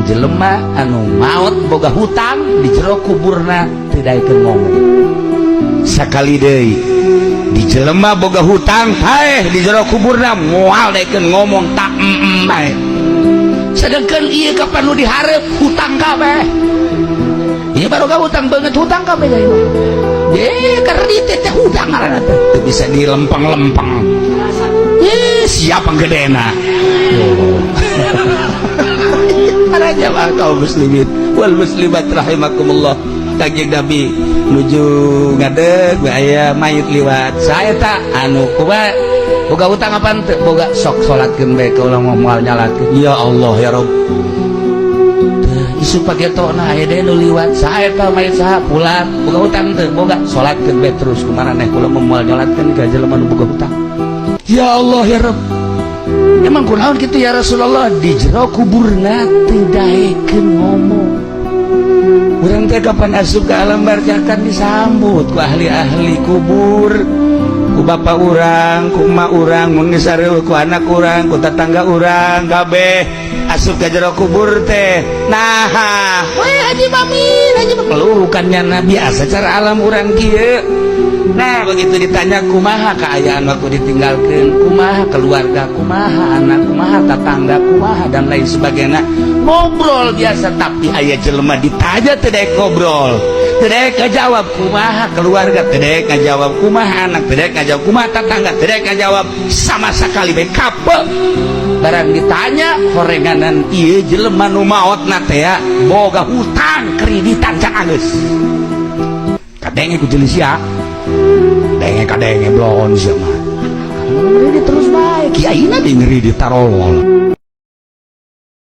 jelema anu maot boga hutang di jero kuburna teu daekeun ngomong. Sakali deui di jelema boga hutang hae di jero kuburna moal daekeun ngomong tak bae. Sedengkeun ieu kapan nu dihareup hutang kabeh. Ieu baroga hutang beungeut hutang kabeh deui. Ye kredit teh hutang ngaranna teh bisa dilempeng-lempeng. Siapa gedena aja mah kaum muslimin wal muslimat rahimakumullah. Kanjeng Nabi nuju ngadeg aya mayit liwat saya tak anu kumaha boga utang apaan teu boga sok salatkeun bae ka ulah moal nyalatkeun ya Allah ya Rabb isu pagetona aya deui nu liwat saya tah mayit saha pulang boga utang teu boga salatkeun bae terus kumaraneh kula moal nyalatkeun ka jelema nu boga utang. Ya Allah ya Rabb emang kunaon kitu ya Rasulullah di jero kuburna teu daekeun ngomong. Urang teh kapan asup ka alam barzakan disambut ku ahli-ahli kubur, ku bapak urang, ku emak urang, mun geus sareueuh ku anak urang, ku tetangga urang kabeh asup ka jero kubur teh. Nah, we Haji Mamin, pelurukannya Nabi asa cara alam urang kieu. Nah begitu ditanya kumaha keayaan waktu ditinggalkan, kumaha keluarga, kumaha anak, kumaha tetangga, kumaha dan lain sebagainya, ngobrol biasa. Tapi aya jelema ditanya teu ngobrol, teu ngajawab kumaha keluarga, teu ngajawab kumaha anak, teu ngajawab kumaha tetangga, teu ngajawab sama sekali bae kapeuh. Barang ditanya horenganan ieu jelema nu maotna teh boga hutang kreditan can geus kadenge ku jeuli sia kadenge blon sia mah ngeri terus bae kiaina di ngeri ditarolol.